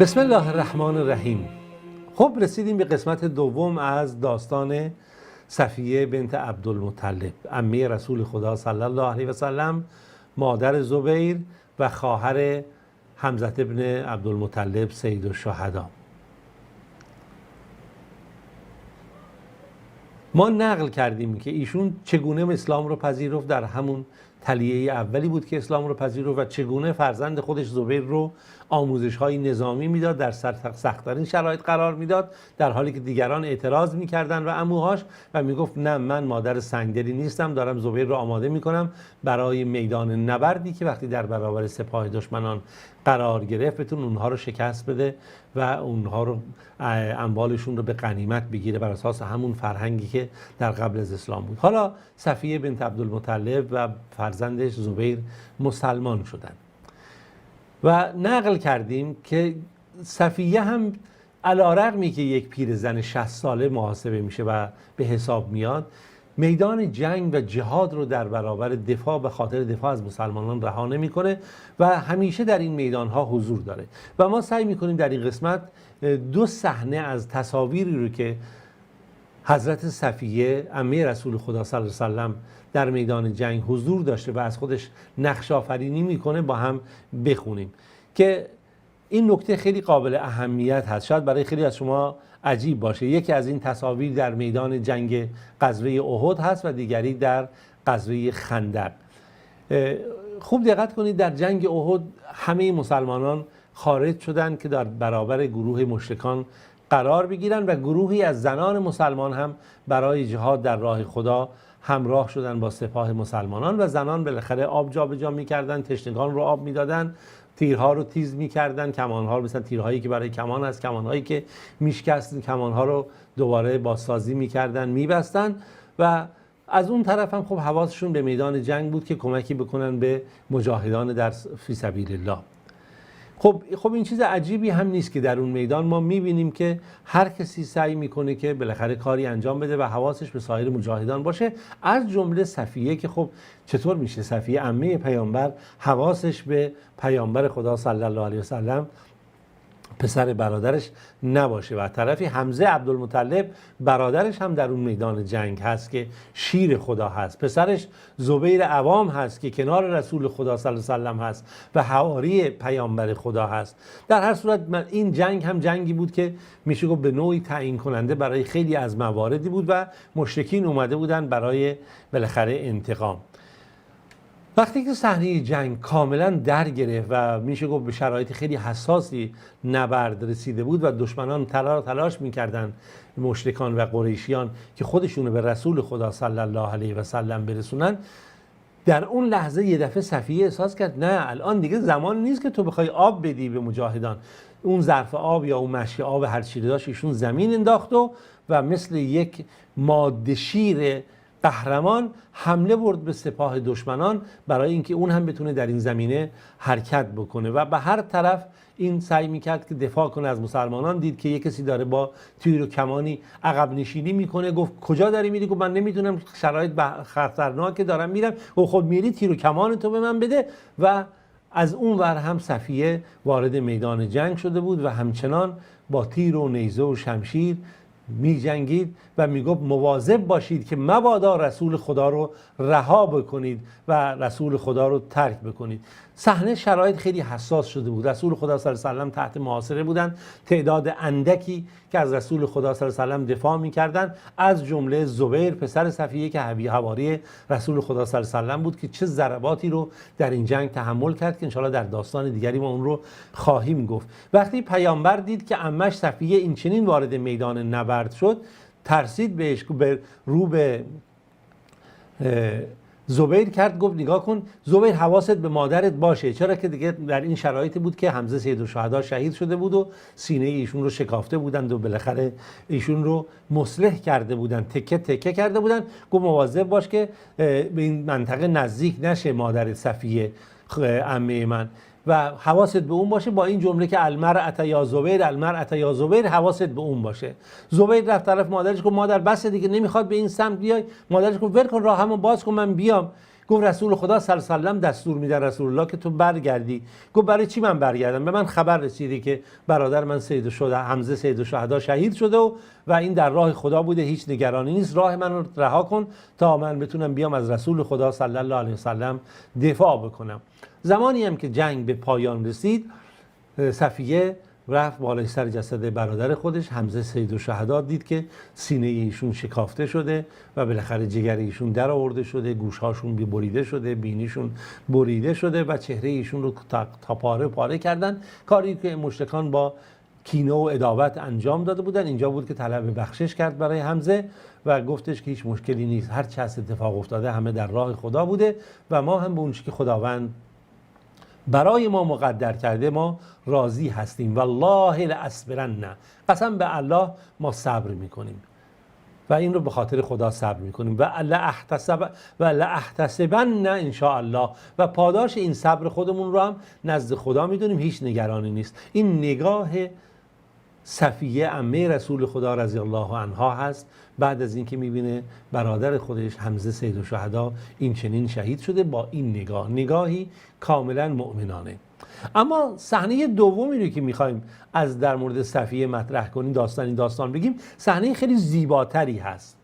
بسم الله الرحمن الرحیم. خب رسیدیم به قسمت دوم از داستان صفیه بنت عبدالمطلب، عمه رسول خدا صلی الله علیه و سلم، مادر زبیر و خواهر حمزه بن عبدالمطلب سید الشهدا. ما نقل کردیم که ایشون چگونه اسلام رو پذیرفت، در همون تلیه اولی بود که اسلام رو پذیرفت و چگونه فرزند خودش زبیر رو آموزش‌های نظامی میداد، در سخت‌ترین شرایط قرار میداد، در حالی که دیگران اعتراض میکردن و عموهاش و میگفت نه، من مادر سنگدلی نیستم، دارم زبیر رو آماده میکنم برای میدان نبردی که وقتی در برابر سپاه دشمنان قرار گرفت بتون اونها رو شکست بده و اونها رو اموالشون رو به غنیمت بگیره بر اساس همون فرهنگی که در قبل از اسلام بود. حالا صفیه بنت عبدالمطلب و فرزندش زبیر مسلمان شدند و نقل کردیم که صفیه هم علی‌رغمی که یک پیرزن 60 ساله محاسبه میشه و به حساب میاد، میدان جنگ و جهاد رو در برابر دفاع به خاطر دفاع از مسلمانان رها نمیکنه و همیشه در این میدان ها حضور داره. و ما سعی میکنیم در این قسمت دو صحنه از تصاویری رو که حضرت صفیه عمه رسول خدا صلی الله علیه و سلم در میدان جنگ حضور داشته و از خودش نقش آفرینی میکنه با هم بخونیم که این نکته خیلی قابل اهمیت هست. شاید برای خیلی از شما عجیب باشه. یکی از این تصاویر در میدان جنگ غزوه احد هست و دیگری در غزوه خندق. خوب دقت کنید، در جنگ احد همه مسلمانان خارج شدند که در برابر گروه مشرکان قرار بگیرن و گروهی از زنان مسلمان هم برای جهاد در راه خدا همراه شدن با سپاه مسلمانان و زنان بالاخره آب جابجا می‌کردن، تشنگان رو آب می‌دادن، تیرها رو تیز می‌کردن، کمان‌ها رو مثلا تیرهایی که برای کمان هست، کمان‌هایی که میشکستن، کمان‌ها رو دوباره بازسازی می‌کردن، می‌بستن و از اون طرف هم خب حواسشون به میدان جنگ بود که کمکی بکنن به مجاهدان در فی سبیل الله. خب این چیز عجیبی هم نیست که در اون میدان ما میبینیم که هر کسی سعی میکنه که بالاخره کاری انجام بده و حواسش به سایر مجاهدان باشه، از جمله صفیه که خب چطور میشه صفیه عمه پیامبر حواسش به پیامبر خدا صلی الله علیه و سلم پسر برادرش نباشه و طرفی حمزه عبدالمطلب برادرش هم در اون میدان جنگ هست که شیر خدا هست، پسرش زبیر عوام هست که کنار رسول خدا صلی الله علیه و سلم هست و حواری پیامبر خدا هست. در هر صورت این جنگ هم جنگی بود که میشه گفت به نوعی تعیین کننده برای خیلی از مواردی بود و مشرکین اومده بودن برای بالاخره انتقام. وقتی که صحنه جنگ کاملا در گرفت و میشه گفت به شرایط خیلی حساسی نبرد رسیده بود و دشمنان تلاش میکردن مشرکان و قریشیان که خودشونو به رسول خدا صلی الله علیه و سلم برسونن، در اون لحظه یه دفعه صفیه احساس کرد نه، الان دیگه زمان نیست که تو بخوای آب بدی به مجاهدان. اون ظرف آب یا اون مشک آب هر چیزی داشت ایشون زمین انداخت و مثل یک ماده شیر قهرمان حمله برد به سپاه دشمنان برای اینکه اون هم بتونه در این زمینه حرکت بکنه و به هر طرف این سعی میکرد که دفاع کنه از مسلمانان. دید که یک کسی داره با تیر و کمانی عقب نشینی میکنه، گفت کجا داری میری؟ گفت من نمیتونم، شرایط خطرناکه، دارم میرم. گفت خب میری تیر و کمان تو به من بده. و از اون ور هم صفیه وارد میدان جنگ شده بود و همچنان با تیر و نیزه و شمشیر می جنگید و می گفت مواظب باشید که مبادا رسول خدا رو رها بکنید و رسول خدا رو ترک بکنید. صحنه شرایط خیلی حساس شده بود. رسول خدا صلی الله علیه و سلم تحت محاصره بودند. تعداد اندکی که از رسول خدا صلی الله علیه و سلم دفاع می‌کردند، از جمله زبیر پسر صفیه که حواری رسول خدا صلی الله علیه و سلم بود که چه ضرباتی رو در این جنگ تحمل کرد که انشاءالله در داستان دیگری ما اون رو خواهیم گفت. وقتی پیامبر دید که عمش صفیه این چنین وارد میدان نبرد شد، ترسید بهش، رو به زبیر کرد، گفت نگاه کن زبیر، حواست به مادرت باشه، چرا که دیگه در این شرایطی بود که حمزه سید الشهدا شهید شده بود و سینه ایشون رو شکافته بودند و بالاخره ایشون رو مصلح کرده بودند، تکه تکه کرده بودند. گفت مواظب باش که به این منطقه نزدیک نشه مادر صفیه عمه من و حواست به اون باشه. با این جمله که المرأة یا زبیر، المرأة یا زبیر، حواست به اون باشه. زبیر رفت طرف مادرش، گفت مادر بس دیگه، نمیخواد به این سمت بیای. مادرش گفت ول کن، راهمو باز کن من بیام. گفت رسول خدا صلی الله علیه و آله دستور میده رسول الله که تو برگردی. گفت برای چی من برگردم؟ به من خبر رسیده که برادر من حمزه سید الشهدا شهید شده و این در راه خدا بوده، هیچ نگرانی نیست، راه من رو رها کن تا من بتونم بیام از رسول خدا صلی الله علیه و سلم دفاع بکنم. زمانی هم که جنگ به پایان رسید، صفیه رفت بالای سر جسد برادر خودش حمزه سید الشهدا، دید که سینه ایشون شکافته شده و بالاخره جگر ایشون در آورده شده، گوشهاشون بریده شده، بینیشون بریده شده و چهره ایشون رو تا پاره پاره کردن. کاری که مشرکان با کینه و عداوت انجام داده بودن. اینجا بود که طلب بخشش کرد برای حمزه و گفتش که هیچ مشکلی نیست، هر چه از اتفاق افتاده همه در راه خدا بوده و ما هم به اون چیزی که خداوند برای ما مقدر کرده ما راضی هستیم. والله لاصبرن، قسم به الله ما صبر میکنیم و این رو به خاطر خدا صبر میکنیم. و لاحتسبن ان شاء الله، و پاداش این صبر خودمون رو هم نزد خدا میدونیم، هیچ نگرانی نیست. این نگاه صفیه عمه رسول خدا رضی الله عنها هست بعد از اینکه میبینه برادر خودش حمزه سید الشهدا این چنین شهید شده، با این نگاهی کاملا مؤمنانه. اما صحنه دومی رو که میخوایم از در مورد صفیه مطرح کنیم، داستان بگیم، صحنه خیلی زیباتری هست،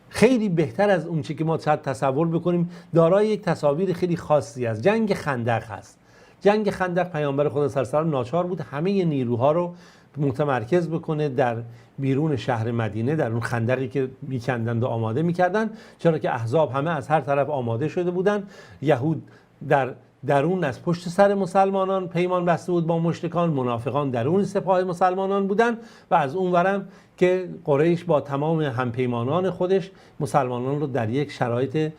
خیلی بهتر از اون چی که ما شاید تصور بکنیم، دارای یک تصاویر خیلی خاصی است. جنگ خندق هست. جنگ خندق پیامبر خدا صلی الله علیه و آله ناچار بود همه نیروها رو متمرکز بکنه در بیرون شهر مدینه، در اون خندقی که میکندند و آماده میکردن، چرا که احزاب همه از هر طرف آماده شده بودن. یهود در درون از پشت سر مسلمانان پیمان بسته بود با مشرکان، منافقان درون سپاه مسلمانان بودن و از اون ورم که قریش با تمام همپیمانان خودش مسلمانان رو در یک شرایط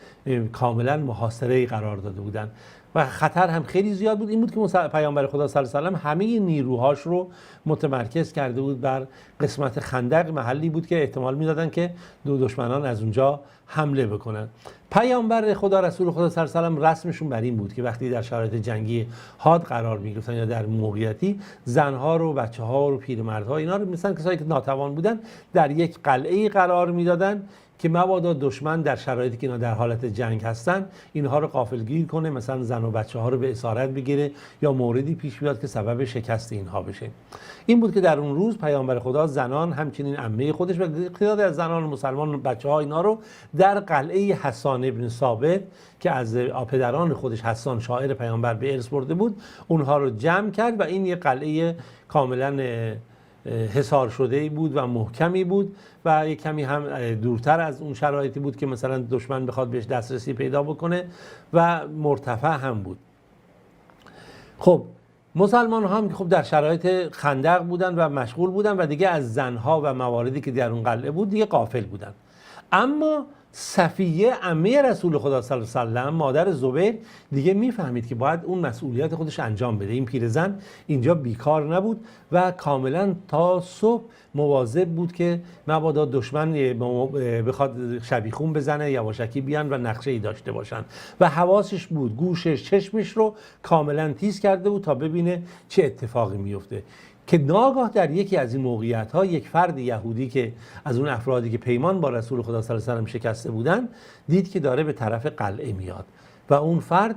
کاملا محاصره‌ای قرار داده بودن و خطر هم خیلی زیاد بود. این بود که پیامبر خدا صلی الله علیه و آله همه نیروهاش رو متمرکز کرده بود بر قسمت خندق، محلی بود که احتمال میدادن که دشمنان از اونجا حمله بکنن. پیامبر خدا رسول خدا صلی الله علیه و آله رسمشون بر این بود که وقتی در شرایط جنگی حاد قرار میگرفتن یا در موقعیتی، زنها رو، بچه‌ها رو، پیرمردها، اینا رو مثلا کسایی که ناتوان بودن در یک قلعه‌ای قرار میدادن که مبادا دشمن در شرایطی که اینا در حالت جنگ هستن اینها رو غافلگیر کنه، مثلا زن و بچه ها رو به اسارت بگیره یا موردی پیش بیاد که سبب شکست اینها بشه. این بود که در اون روز پیامبر خدا زنان، همچنین عمه خودش و تعدادی از زنان مسلمان و بچه ها اینا رو در قلعه حسان ابن ثابت که از پدران خودش حسان شاعر پیامبر به ارث برده بود اونها رو جمع کرد و این یک قلعه کاملا حصار شده بود و محکمی بود و یک کمی هم دورتر از اون شرایطی بود که مثلا دشمن بخواد بهش دسترسی پیدا بکنه و مرتفع هم بود. خب مسلمان ها هم که خب در شرایط خندق بودن و مشغول بودن و دیگه از زنها و مواردی که در اون قلعه بود دیگه غافل بودن. اما صفیه عمه رسول خدا صلی الله علیه و آله مادر زبیر دیگه میفهمید که باید اون مسئولیت خودش انجام بده. این پیرزن اینجا بیکار نبود و کاملا تا صبح مواظب بود که مبادا دشمن بخواد شبیخون بزنه، یواشکی بیان و نقشه‌ای داشته باشن و حواسش بود، گوشش، چشمش رو کاملا تیز کرده بود تا ببینه چه اتفاقی میفته. که ناگاه در یکی از این موقعیت‌ها یک فرد یهودی که از اون افرادی که پیمان با رسول خدا صلی الله علیه و آله شکسته بودن دید که داره به طرف قلعه میاد و اون فرد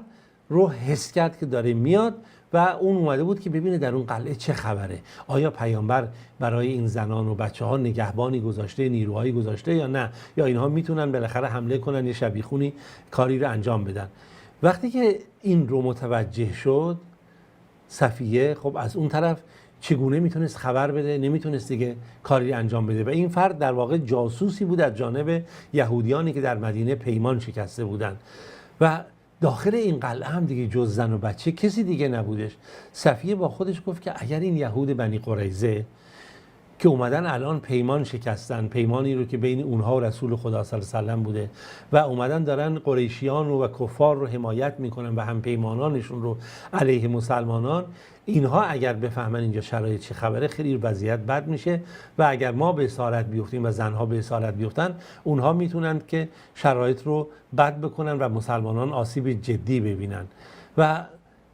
رو حس کرد که داره میاد و اون اومده بود که ببینه در اون قلعه چه خبره، آیا پیامبر برای این زنان و بچه‌ها نگهبانی گذاشته، نیروهایی گذاشته یا نه، یا اینها میتونن بالاخره حمله کنن یه شبیخونی کاری رو انجام بدن. وقتی که این رو متوجه شد صفیه، خب از اون طرف چگونه میتونست خبر بده؟ نمیتونست دیگه کاری انجام بده و این فرد در واقع جاسوسی بود از جانب یهودیانی که در مدینه پیمان شکسته بودن و داخل این قلعه هم دیگه جز زن و بچه کسی دیگه نبودش. صفیه با خودش گفت که اگر این یهود بنی قریظه که اومدن الان پیمان شکستن، پیمانی رو که بین اونها و رسول خدا صلی الله علیه و آله بوده و اومدن دارن قریشیان و کفار رو حمایت میکنن و هم پیمانانشون رو علیه مسلمانان، اینها اگر بفهمن اینجا شرایط چه خبره خیلی وضعیت بد میشه و اگر ما به اسارت بیفتیم و زنها به اسارت بیفتن اونها میتونن که شرایط رو بد بکنن و مسلمانان آسیب جدی ببینن و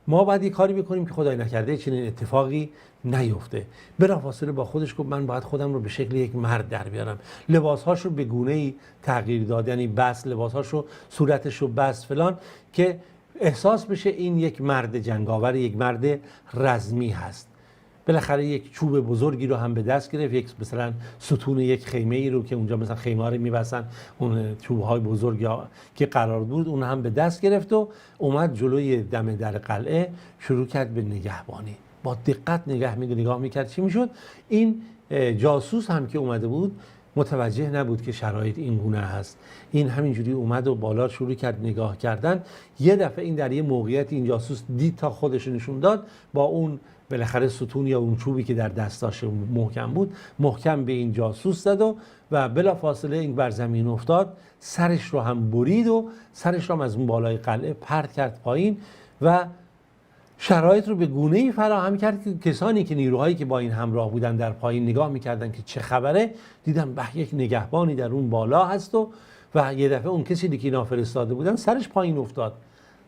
ما باید یه کاری بکنیم که خدای نکرده چنین اتفاقی نیفته. بلافاصله با خودش گفت من باید خودم رو به شکل یک مرد در بیارم. لباسهاش رو به گونه‌ای تغییر داد، یعنی بس لباسهاش رو، صورتش رو بس فلان، که احساس بشه این یک مرد جنگاور، یک مرد رزمی هست. بالاخره یک چوب بزرگی رو هم به دست گرفت، یک مثلا ستون یک خیمه ای رو که اونجا مثلا خیمه ها رو می‌بستن، اون چوب‌های بزرگ که قرار بود اون هم به دست گرفت و اومد جلوی دم در قلعه، شروع کرد به نگهبانی. با دقت نگاه می‌کرد چی می‌شد. این جاسوس هم که اومده بود متوجه نبود که شرایط این گونه هست. این همینجوری اومد و بالا شروع کرد نگاه کردن. یه دفعه این در یه موقعیت این جاسوس دید تا خودش نشون داد، با اون بالاخره ستون یا اون چوبی که در دستاش محکم بود، محکم به این جاسوس زد و بلافاصله این بر زمین افتاد، سرش رو هم برید و سرش رو هم از اون بالای قلعه پرت کرد پایین و شرایط رو به گونه‌ای فراهم کرد که کسانی که نیروهایی که با این همراه بودن در پایین نگاه می‌کردن که چه خبره، دیدن به یک نگهبانی در اون بالا هست و یه دفعه اون کسی که اینا فرستاده بودن سرش پایین افتاد،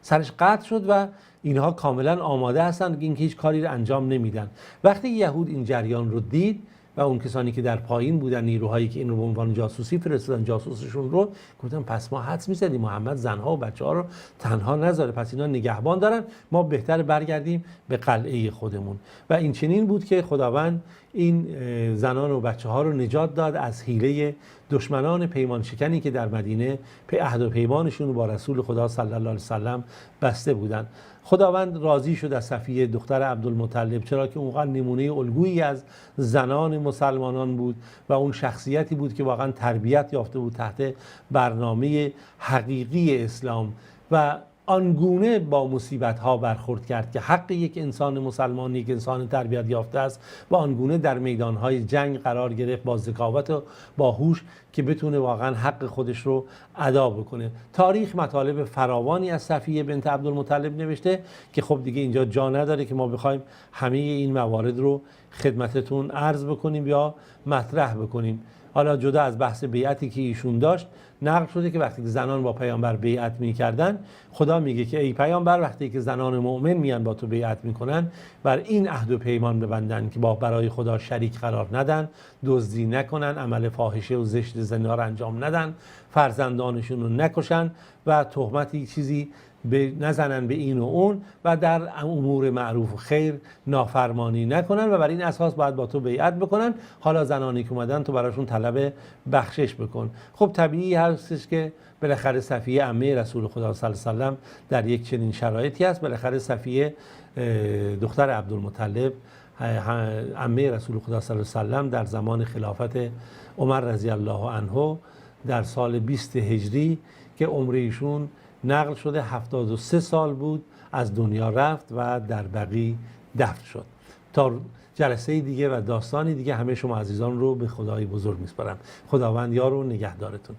سرش قطع شد و اینها کاملا آماده هستند که این هیچ کاری رو انجام نمیدن. وقتی یهود این جریان رو دید و اون کسانی که در پایین بودن، نیروهایی که این رو به عنوان جاسوسی فرستادن، جاسوسشون رو گفتن پس ما حدس می‌زدیم محمد زنها و بچه‌ها رو تنها نذاره، پس اینا نگهبان دارن، ما بهتر برگردیم به قلعه خودمون. و این چنین بود که خداوند این زنان و بچه‌ها رو نجات داد از حیله دشمنان پیمان شکنی که در مدینه عهد و پیمانشون با رسول خدا صلی الله علیه وسلم بسته بودند. خداوند راضی شد از صفیه دختر عبدالمطلب، چرا که اونقدر نمونه الگویی از زنان مسلمانان بود و اون شخصیتی بود که واقعا تربیت یافته بود تحت برنامه حقیقی اسلام و آنگونه با مصیبت ها برخورد کرد که حق یک انسان مسلمان، یک انسان تربیت یافته است و آنگونه در میدان های جنگ قرار گرفت با ذکاوت و با هوش که بتونه واقعا حق خودش رو ادا بکنه. تاریخ مطالب فراوانی از صفیه بنت عبدالمطلب نوشته که خب دیگه اینجا جا نداره که ما بخوایم همه این موارد رو خدمتتون عرض بکنیم یا مطرح بکنیم. حالا جدا از بحث بیعتی که ایشون داشت، نقل شده که وقتی که زنان با پیامبر بیعت می‌کردن، خدا میگه که ای پیامبر وقتی که زنان مؤمن میان با تو بیعت میکنن، بر این عهد و پیمان ببندن که با برای خدا شریک قرار ندن، دزدی نکنن، عمل فاحشه و زشت زنا را انجام ندن، فرزندانشون رو نکشن و تهمتی چیزی نزنن به این و اون و در امور معروف و خیر نافرمانی نکنن و بر این اساس باید با تو بیعت بکنن. حالا زنانی که اومدن تو براشون طلب بخشش بکن. خب طبیعی هستش که بالاخره صفیه عمه رسول خدا صلی الله علیه و سلم در یک چنین شرایطی است. بالاخره صفیه دختر عبدالمطلب عمه رسول خدا صلی الله علیه و سلم در زمان خلافت عمر رضی الله عنه در سال 20 هجری که عمر ایشون نقل شده 73 سال بود از دنیا رفت و در بقیع دفن شد. تا جلسه دیگه و داستانی دیگه همه شما عزیزان رو به خدای بزرگ میسپارم. خداوند یار و نگهدارتون.